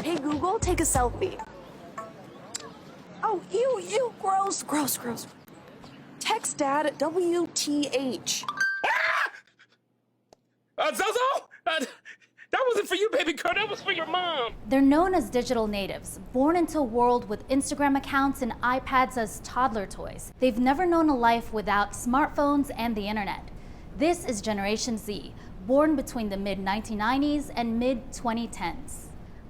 Hey Google, take a selfie. Oh, ew, gross. Text dad, WTH. Zozo? That wasn't for you, baby girl. That was for your mom. They're known as digital natives, born into a world with Instagram accounts and iPads as toddler toys. They've never known a life without smartphones and the internet. This is Generation Z, born between the mid-1990s and mid-2010s.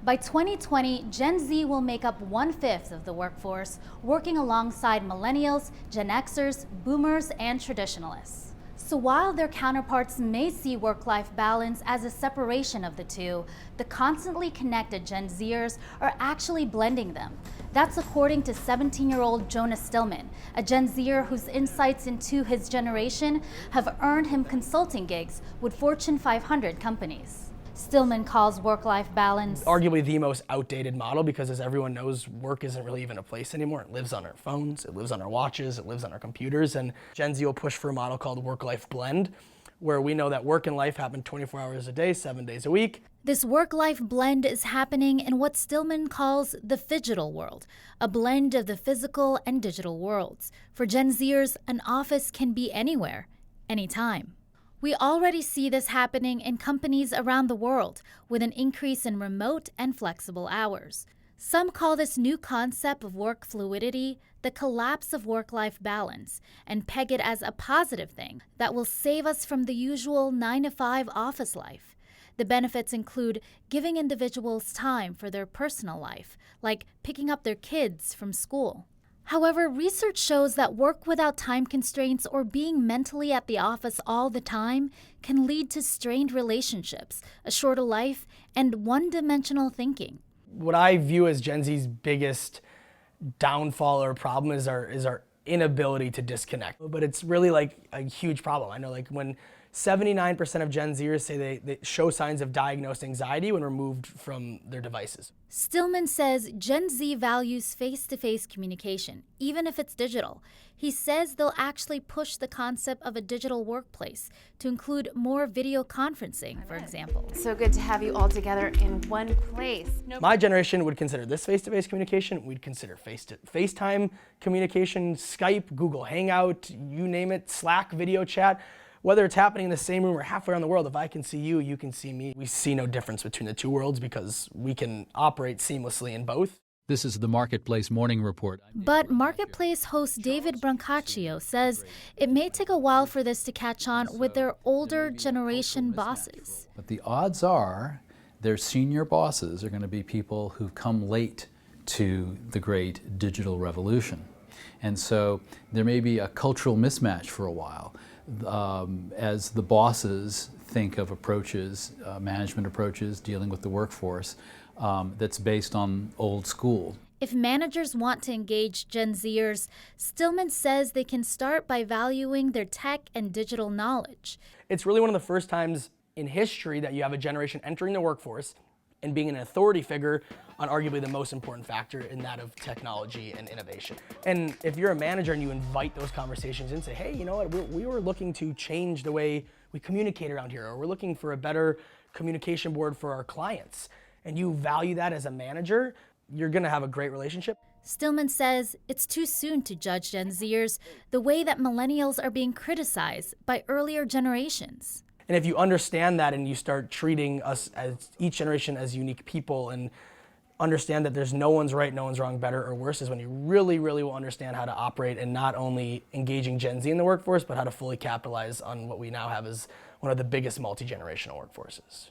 By 2020, Gen Z will make up 1/5 of the workforce, working alongside millennials, Gen Xers, boomers, and traditionalists. So while their counterparts may see work-life balance as a separation of the two, the constantly connected Gen Zers are actually blending them. That's according to 17-year-old Jonas Stillman, a Gen Zer whose insights into his generation have earned him consulting gigs with Fortune 500 companies. Stillman calls work-life balance arguably the most outdated model because, as everyone knows, work isn't really even a place anymore. It lives on our phones, it lives on our watches, it lives on our computers, and Gen Z will push for a model called work-life blend, where we know that work and life happen 24 hours a day, 7 days a week. This work-life blend is happening in what Stillman calls the phygital world, a blend of the physical and digital worlds. For Gen Zers, an office can be anywhere, anytime. We already see this happening in companies around the world, with an increase in remote and flexible hours. Some call this new concept of work fluidity the collapse of work-life balance, and peg it as a positive thing that will save us from the usual 9-to-5 office life. The benefits include giving individuals time for their personal life, like picking up their kids from school. However, research shows that work without time constraints or being mentally at the office all the time can lead to strained relationships, a shorter life, and one-dimensional thinking. What I view as Gen Z's biggest downfall or problem is our inability to disconnect. But it's really like a huge problem. I know like when 79% of Gen Zers say they show signs of diagnosed anxiety when removed from their devices. Stillman says Gen Z values face-to-face communication, even if it's digital. He says they'll actually push the concept of a digital workplace to include more video conferencing, for example. So good to have you all together in one place. My generation would consider this face-to-face communication. We'd consider FaceTime communication, Skype, Google Hangout, you name it, Slack, video chat. Whether it's happening in the same room or halfway around the world, if I can see you, you can see me. We see no difference between the two worlds because we can operate seamlessly in both. This is the Marketplace Morning Report. But Marketplace host David Brancaccio says it may take a while for this to catch on with their older generation bosses. But the odds are their senior bosses are going to be people who've come late to the great digital revolution. And so there may be a cultural mismatch for a while. As the bosses think of approaches, management approaches, dealing with the workforce, that's based on old school. If managers want to engage Gen Zers, Stillman says they can start by valuing their tech and digital knowledge. It's really one of the first times in history that you have a generation entering the workforce and being an authority figure on arguably the most important factor in that of technology and innovation. And if you're a manager and you invite those conversations in, say, hey, you know what, we were looking to change the way we communicate around here, or we're looking for a better communication board for our clients, and you value that as a manager, you're gonna have a great relationship. Stillman says it's too soon to judge Gen Zers the way that millennials are being criticized by earlier generations. And if you understand that and you start treating us as each generation as unique people and understand that there's no one's right, no one's wrong, better or worse, is when you really, really will understand how to operate and not only engaging Gen Z in the workforce, but how to fully capitalize on what we now have as one of the biggest multi-generational workforces.